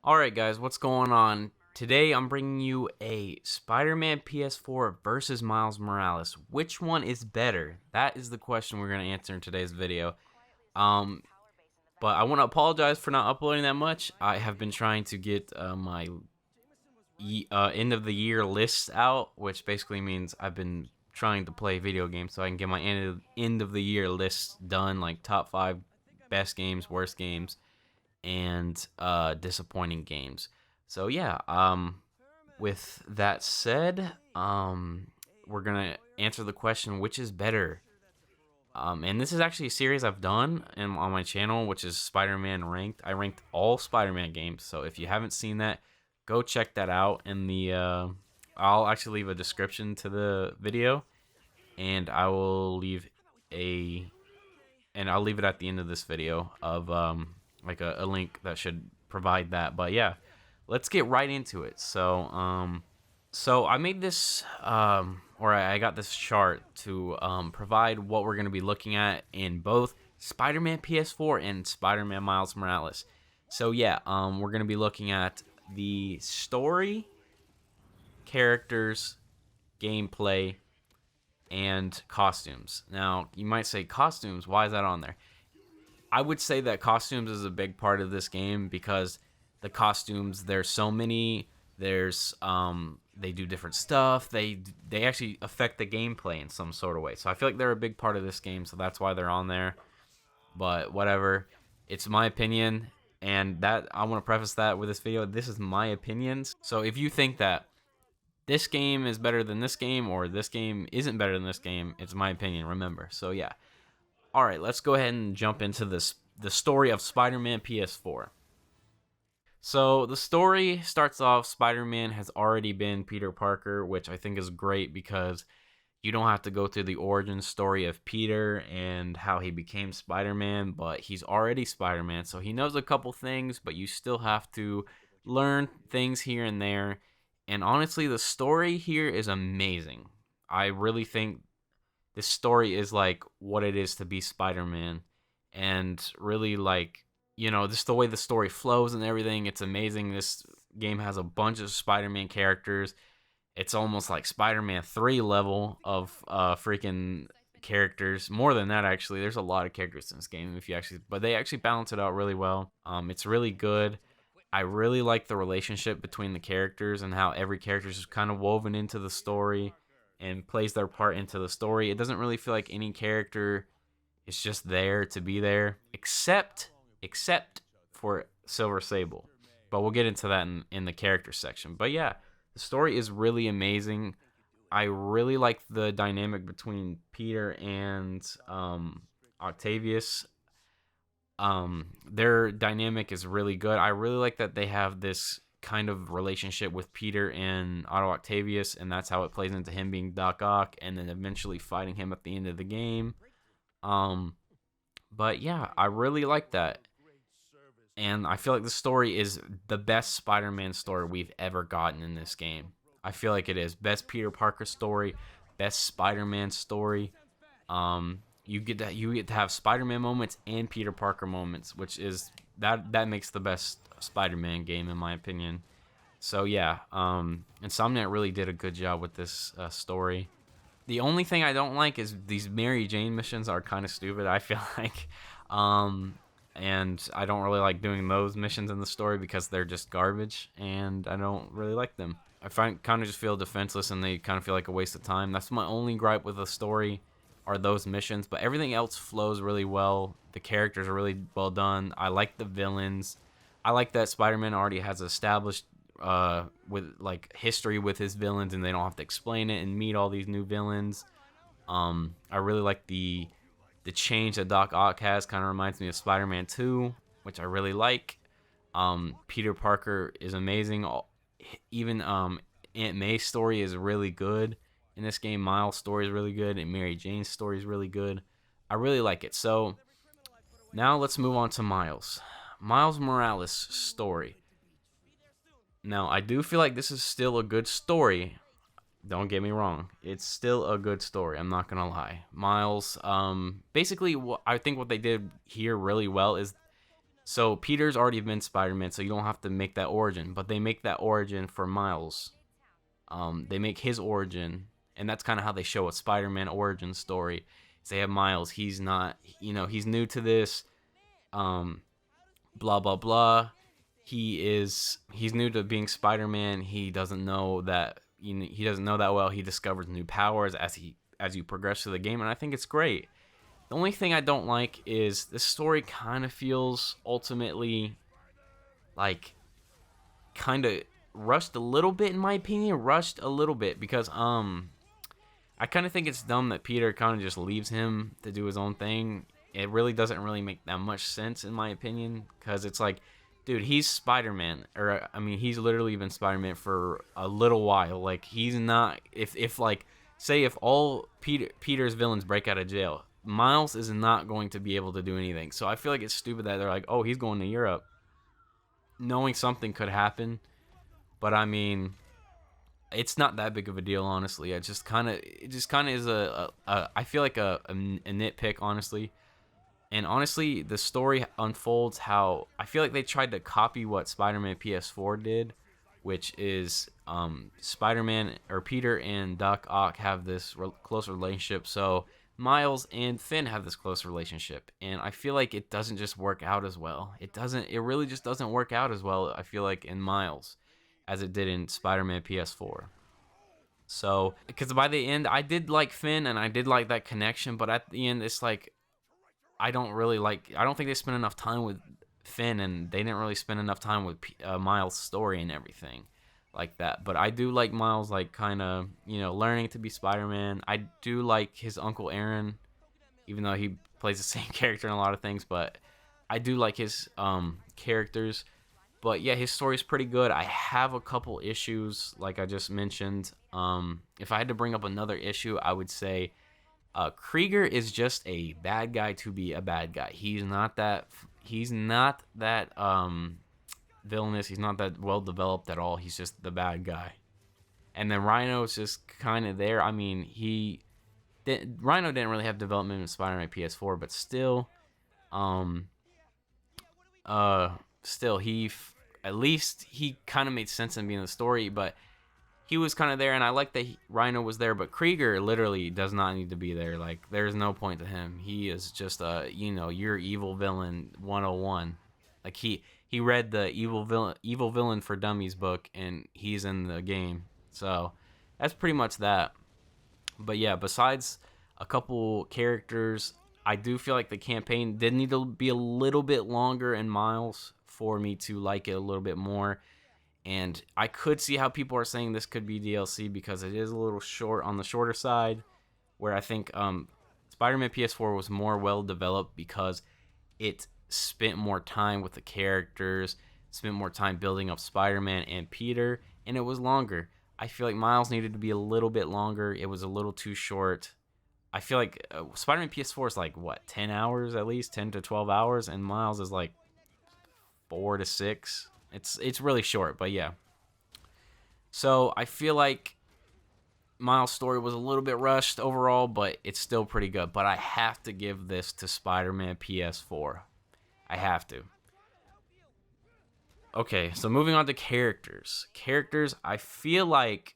Alright guys, what's going on? Today I'm bringing you a Spider-Man PS4 versus Miles Morales. Which one is better? That is the question we're going to answer in today's video. Um, but I want to apologize for not uploading that much. I have been trying to get my end of the year lists out, which basically means I've been trying to play video games so I can get my end of the year lists done, like top 5 best games, worst games, and disappointing games. So yeah, with that said, we're gonna answer the question, which is better. And this is actually a series I've done on my channel, which is Spider-Man Ranked. I ranked all Spider-Man games, so if you haven't seen that, go check that out. In the I'll actually leave a description to the video, and I will leave a and I'll leave it at the end of this video of like a link that should provide that. But yeah, let's get right into it. So I made this or I got this chart to provide what we're going to be looking at in both Spider-Man PS4 and Spider-Man Miles Morales. So yeah, we're going to be looking at the story, characters, gameplay, and costumes. Now, you might say costumes, why is that on there? I would say that costumes is a big part of this game because the costumes, there's so many, there's they do different stuff. They actually affect the gameplay in some sort of way. So I feel like they're a big part of this game, so that's why they're on there. But whatever. It's my opinion, and that I want to preface that with this video. This is my opinions. So if you think that this game is better than this game or this game isn't better than this game, it's my opinion, remember. So yeah. All right, let's go ahead and jump into the story of Spider-Man PS4. So the story starts off, Spider-Man has already been Peter Parker, which I think is great because you don't have to go through the origin story of Peter and how he became Spider-Man, but he's already Spider-Man, so he knows a couple things, but you still have to learn things here and there. And honestly, the story here is amazing. I really think this story is like what it is to be Spider-Man, and really, like, just the way the story flows and everything, it's amazing. This game has a bunch of Spider-Man characters. It's almost like Spider-Man 3 level of freaking characters. More than that, actually. There's a lot of characters in this game, but they actually balance it out really well. It's really good. I really like the relationship between the characters and how every character is kind of woven into the story and plays their part into the story. It doesn't really feel like any character is just there to be there, except for Silver Sable. But we'll get into that in the character section. But yeah, the story is really amazing. I really like the dynamic between Peter and Octavius. Their dynamic is really good. I really like that they have this kind of relationship with Peter and Otto Octavius, and that's how it plays into him being Doc Ock and then eventually fighting him at the end of the game. But yeah, I really like that. And I feel like the story is the best Spider-Man story we've ever gotten in this game. I feel like it is. Best Peter Parker story, best Spider-Man story. You get to have Spider-Man moments and Peter Parker moments, which is that makes the best Spider-Man game in my opinion. So yeah, Insomniac really did a good job with this story. The only thing I don't like is these Mary Jane missions are kind of stupid, I feel like. And I don't really like doing those missions in the story because they're just garbage, and I don't really like them. I kind of just feel defenseless, and they kind of feel like a waste of time. That's my only gripe with the story, are those missions, but everything else flows really well. The characters are really well done. I like the villains. I like that Spider-Man already has established with like history with his villains, and they don't have to explain it and meet all these new villains. I really like the change that Doc Ock has. Kind of reminds me of Spider-Man 2, which I really like. Peter Parker is amazing. Even Aunt May's story is really good in this game. Miles' story is really good, and Mary Jane's story is really good. I really like it. So now let's move on to Miles. Miles Morales' story. Now, I do feel like this is still a good story. Don't get me wrong. It's still a good story. I'm not going to lie. Miles, basically, I think what they did here really well is So Peter's already been Spider-Man, so you don't have to make that origin. But they make that origin for Miles. They make his origin, and that's kind of how they show a Spider-Man origin story. Is they have Miles. He's not, he's new to this. Um, blah blah blah. He's new to being Spider-Man. He doesn't know that he doesn't know that well. He discovers new powers as you progress through the game, and I think it's great. The only thing I don't like is the story kind of feels ultimately like kind of rushed a little bit, in my opinion. Rushed a little bit because I kind of think it's dumb that Peter kind of just leaves him to do his own thing. It really doesn't really make that much sense, in my opinion, because it's like, dude, he's Spider-Man, or I mean, he's literally been Spider-Man for a little while. Like, he's not. If like, say, if all Peter's villains break out of jail, Miles is not going to be able to do anything. So I feel like it's stupid that they're like, oh, he's going to Europe, knowing something could happen. But I mean, it's not that big of a deal, honestly. It just kind of is I feel like a nitpick, honestly. And honestly, the story unfolds how I feel like they tried to copy what Spider-Man PS4 did, which is Spider-Man or Peter and Doc Ock have this close relationship. So Miles and Finn have this close relationship, and I feel like it doesn't just work out as well. It really just doesn't work out as well, I feel like, in Miles as it did in Spider-Man PS4. So, because by the end, I did like Finn and I did like that connection, but at the end, it's like, I don't think they spent enough time with Finn, and they didn't really spend enough time with Miles' story and everything like that. But I do like Miles, like, kind of, learning to be Spider-Man. I do like his Uncle Aaron, even though he plays the same character in a lot of things, but I do like his characters. But yeah, his story is pretty good. I have a couple issues, like I just mentioned. If I had to bring up another issue, I would say Krieger is just a bad guy to be a bad guy. He's not that villainous. He's not that well developed at all. He's just the bad guy. And then Rhino is just kind of there. I mean, Rhino didn't really have development in Spider-Man PS4, but still, at least he kind of made sense in being the story, but he was kind of there, and I like that Rhino was there, but Krieger literally does not need to be there. Like, there's no point to him. He is just your evil villain 101. Like, he read the evil villain for Dummies book, and he's in the game. So that's pretty much that. But yeah, besides a couple characters, I do feel like the campaign did need to be a little bit longer in Miles for me to like it a little bit more. And I could see how people are saying this could be DLC because it is a little short, on the shorter side, where I think Spider-Man PS4 was more well developed because it spent more time with the characters, spent more time building up Spider-Man and Peter, and it was longer. I feel like Miles needed to be a little bit longer. It was a little too short. I feel like Spider-Man PS4 is like, what, 10 hours at least? 10 to 12 hours? And Miles is like 4 to 6. It's really short, but yeah. So I feel like Miles' story was a little bit rushed overall, but it's still pretty good. But I have to give this to Spider-Man PS4. I have to. Okay, so moving on to characters. I feel like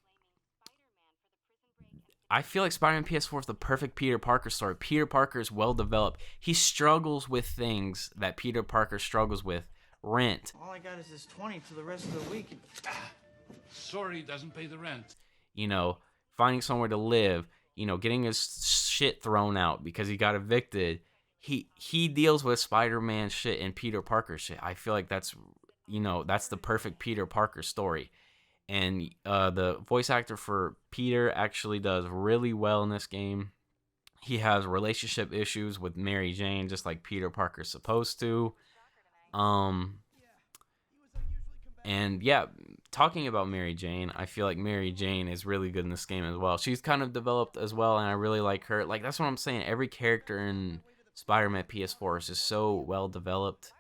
Spider-Man PS4 is the perfect Peter Parker story. Peter Parker is well developed. He struggles with things that Peter Parker struggles with. Rent. All I got is this 20 for the rest of the week. Sorry, he doesn't pay the rent. Finding somewhere to live. Getting his shit thrown out because he got evicted. He deals with Spider-Man shit and Peter Parker shit. I feel like that's the perfect Peter Parker story. And the voice actor for Peter actually does really well in this game. He has relationship issues with Mary Jane, just like Peter Parker's supposed to. And yeah, talking about Mary Jane, I feel like Mary Jane is really good in this game as well. She's kind of developed as well, and I really like her. Like, that's what I'm saying. Every character in Spider-Man PS4 is just so well developed.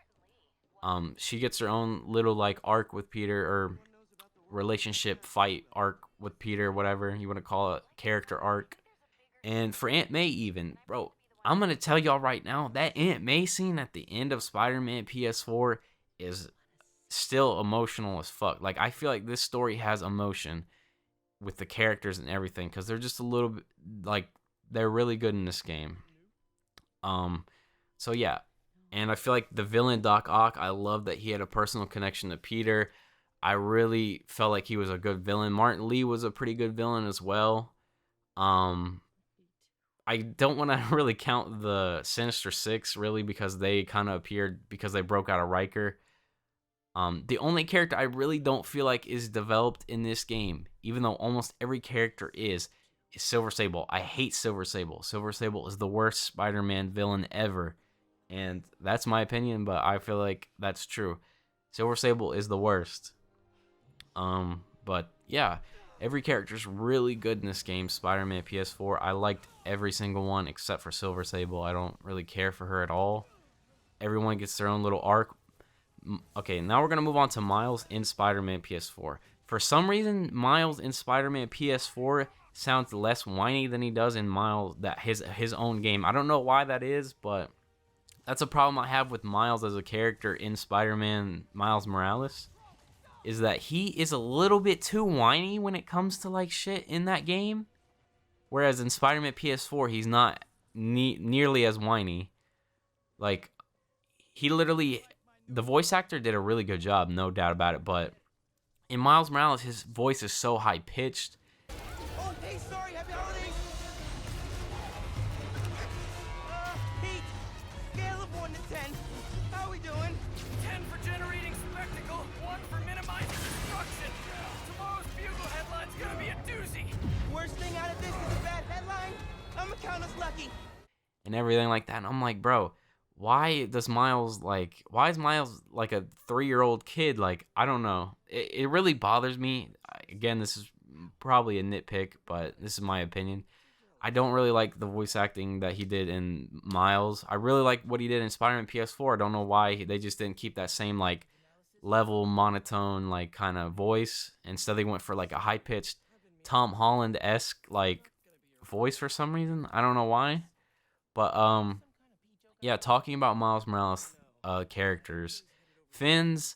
She gets her own little like arc with Peter, or relationship fight arc with Peter, whatever you want to call it, character arc. And for Aunt May, even, bro, I'm going to tell y'all right now, that Aunt May scene at the end of Spider-Man PS4 is still emotional as fuck. Like, I feel like this story has emotion with the characters and everything, because they're just a little bit, like, they're really good in this game. So yeah. And I feel like the villain Doc Ock, I love that he had a personal connection to Peter. I really felt like he was a good villain. Martin Lee was a pretty good villain as well. I don't want to really count the Sinister Six, really, because they kind of appeared because they broke out of Riker. The only character I really don't feel like is developed in this game, even though almost every character is Silver Sable. I hate Silver Sable. Silver Sable is the worst Spider-Man villain ever. And that's my opinion, but I feel like that's true. Silver Sable is the worst. But yeah, every character's really good in this game. Spider-Man PS4, I liked every single one except for Silver Sable. I don't really care for her at all. Everyone gets their own little arc. Okay, now we're gonna move on to Miles in Spider-Man PS4. For some reason, Miles in Spider-Man PS4 sounds less whiny than he does in Miles, that his own game. I don't know why that is, but that's a problem I have with Miles as a character in Spider-Man Miles Morales, is that he is a little bit too whiny when it comes to like shit in that game. Whereas in Spider-Man PS4, he's not nearly as whiny. Like, he literally, the voice actor did a really good job, no doubt about it. But in Miles Morales, his voice is so high pitched. Oh, hey, sorry, happy holidays. Pete, scale of 1 to 10. How we doing? 10 for generating spectacle, 1 for minimizing destruction. Tomorrow's Bugle headline's gonna be a doozy. Worst thing out of this is a bad headline. I'ma count us lucky. And everything like that. And I'm like, bro, why is Miles like a 3-year-old kid? Like, I don't know. It really bothers me. Again, this is probably a nitpick, but this is my opinion. I don't really like the voice acting that he did in Miles. I really like what he did in Spider-Man PS4. I don't know why they just didn't keep that same like level, monotone, like kind of voice. Instead, they went for like a high-pitched Tom Holland-esque like voice for some reason. I don't know why. But yeah, talking about Miles Morales characters, Finn's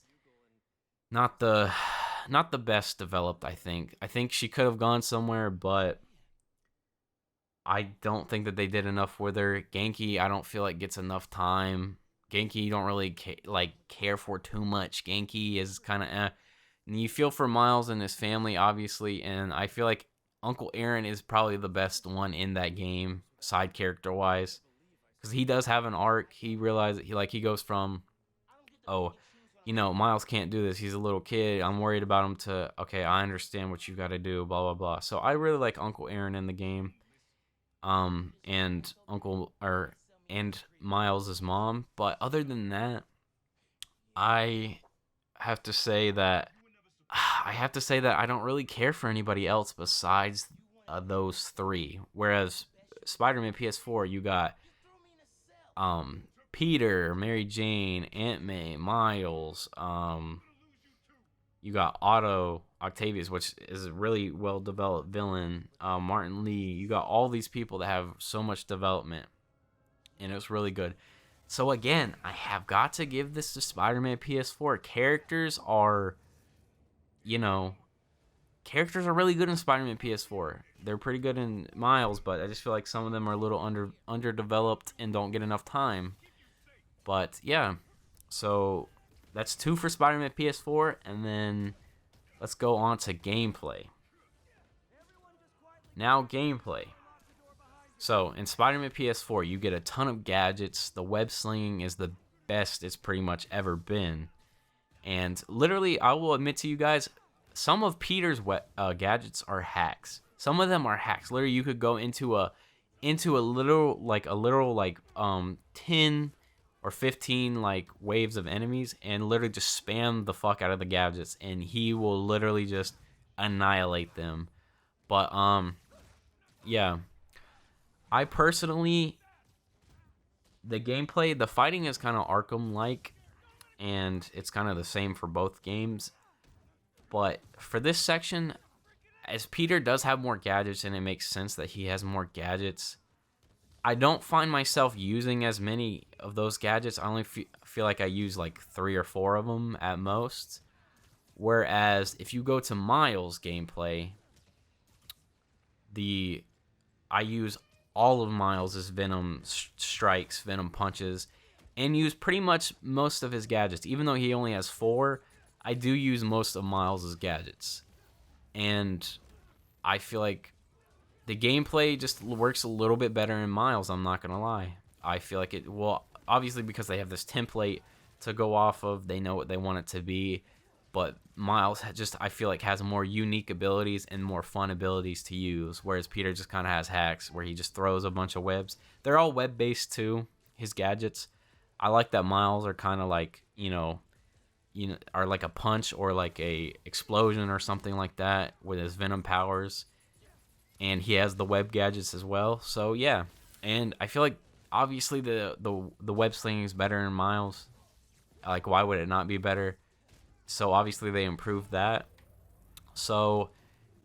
not the best developed, I think. I think she could have gone somewhere, but I don't think that they did enough with her. Genki, I don't feel like gets enough time. Genki, you don't really care for too much. Genki is kind of And you feel for Miles and his family, obviously, and I feel like Uncle Aaron is probably the best one in that game, side character wise, because he does have an arc. He realizes he goes from, oh, Miles can't do this. He's a little kid. I'm worried about him, to, okay, I understand what you got to do. Blah blah blah. So I really like Uncle Aaron in the game, and Miles' mom. But other than that, I have to say that I don't really care for anybody else besides those three. Whereas Spider-Man PS4, you got Peter, Mary Jane, Aunt May, Miles. You got Otto Octavius, which is a really well developed villain. Martin Lee. You got all these people that have so much development, and it was really good. So again, I have got to give this to Spider-Man PS4. Characters are really good in Spider-Man PS4. They're pretty good in Miles, but I just feel like some of them are a little underdeveloped and don't get enough time. But yeah, so that's 2 for Spider-Man PS4, and then let's go on to gameplay. Now gameplay. So in Spider-Man PS4, you get a ton of gadgets. The web slinging is the best it's pretty much ever been. And literally, I will admit to you guys, some of Peter's gadgets are hacks. Some of them are hacks. Literally, you could go into a literal 10 or 15 like waves of enemies and literally just spam the fuck out of the gadgets, and he will literally just annihilate them. But yeah, I personally, the gameplay, the fighting is kind of Arkham-like, and it's kind of the same for both games. But for this section, as Peter does have more gadgets, and it makes sense that he has more gadgets, I don't find myself using as many of those gadgets. I only feel like I use like 3 or 4 of them at most. Whereas if you go to Miles gameplay, I use all of Miles' Venom strikes, Venom punches, and use pretty much most of his gadgets. Even though he only has 4, I do use most of Miles' gadgets. And I feel like the gameplay just works a little bit better in Miles, I'm not going to lie. I feel like it, well, obviously because they have this template to go off of, they know what they want it to be. But Miles just, I feel like, has more unique abilities and more fun abilities to use, whereas Peter just kind of has hacks where he just throws a bunch of webs. They're all web-based too, his gadgets. I like that Miles are kind of like, are like a punch or like a explosion or something like that with his Venom powers. And he has the web gadgets as well. So yeah, and I feel like obviously the web slinging is better in Miles. Like, why would it not be better? So obviously they improved that. So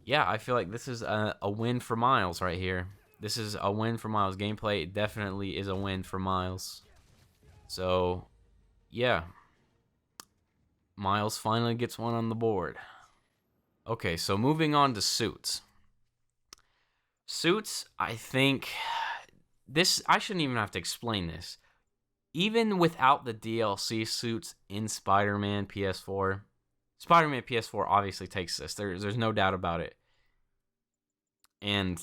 yeah, I feel like this is a win for Miles right here. This is a win for Miles. Gameplay definitely is a win for Miles. So yeah, Miles finally gets one on the board. Okay, so moving on to Suits. Suits, I think this, I shouldn't even have to explain this. Even without the DLC Suits in Spider-Man PS4, Spider-Man PS4 obviously takes this. There's no doubt about it. And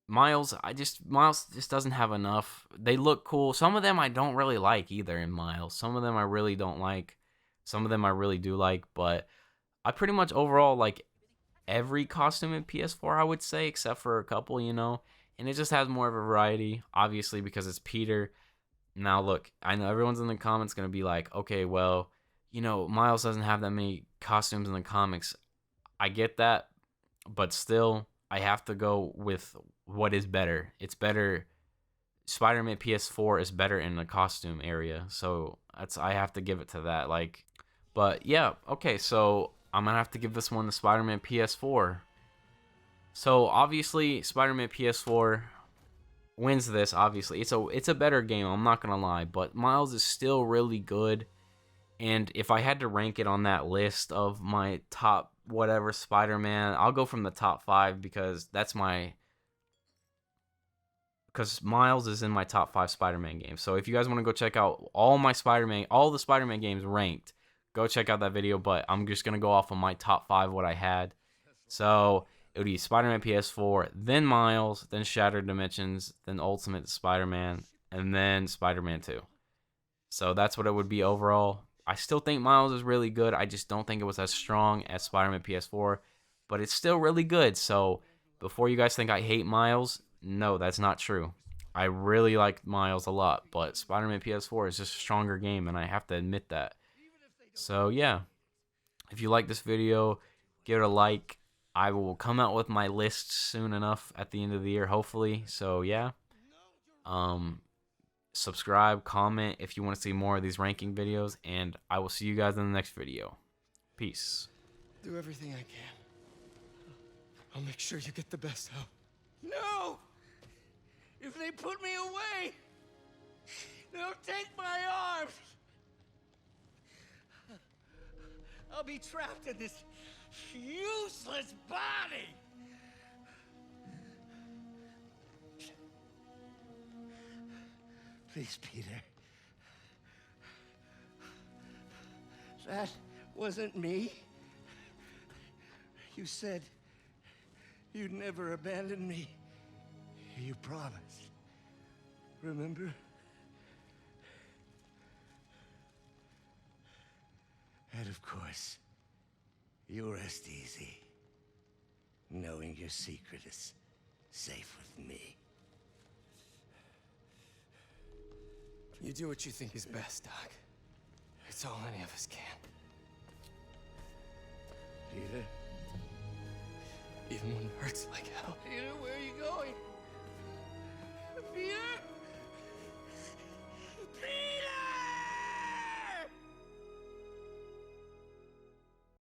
Miles just doesn't have enough. They look cool. Some of them I don't really like either in Miles. Some of them I really don't like. Some of them I really do like, but I pretty much overall like every costume in PS4, I would say, except for a couple, and it just has more of a variety, obviously, because it's Peter. Now, look, I know everyone's in the comments going to be like, okay, well, Miles doesn't have that many costumes in the comics. I get that, but still, I have to go with what is better. It's better. Spider-Man PS4 is better in the costume area, so I have to give it to that. But yeah, okay, so I'm going to have to give this one to Spider-Man PS4. So obviously, Spider-Man PS4 wins this. Obviously, it's a better game, I'm not going to lie, but Miles is still really good. And if I had to rank it on that list of my top whatever Spider-Man, I'll go from the top 5 because Miles is in my top 5 Spider-Man games. So if you guys want to go check out all the Spider-Man games ranked, go check out that video, but I'm just going to go off of my top 5 what I had. So it would be Spider-Man PS4, then Miles, then Shattered Dimensions, then Ultimate Spider-Man, and then Spider-Man 2. So that's what it would be overall. I still think Miles is really good. I just don't think it was as strong as Spider-Man PS4, but it's still really good. So before you guys think I hate Miles, no, that's not true. I really like Miles a lot, but Spider-Man PS4 is just a stronger game, and I have to admit that. So yeah, if you like this video, give it a like. I will come out with my list soon enough at the end of the year, hopefully. So yeah, subscribe, comment if you want to see more of these ranking videos, and I will see you guys in the next video. Peace. Do everything I can. I'll make sure you get the best help. No! If they put me away, they'll take my arms. I'll be trapped in this useless body. Please, Peter. That wasn't me. You said you'd never abandon me. You promised. Remember? And of course, you rest easy, knowing your secret is safe with me. You do what you think is best, Doc. It's all any of us can. Peter? Even when it hurts like hell. Peter, where are you going? Peter?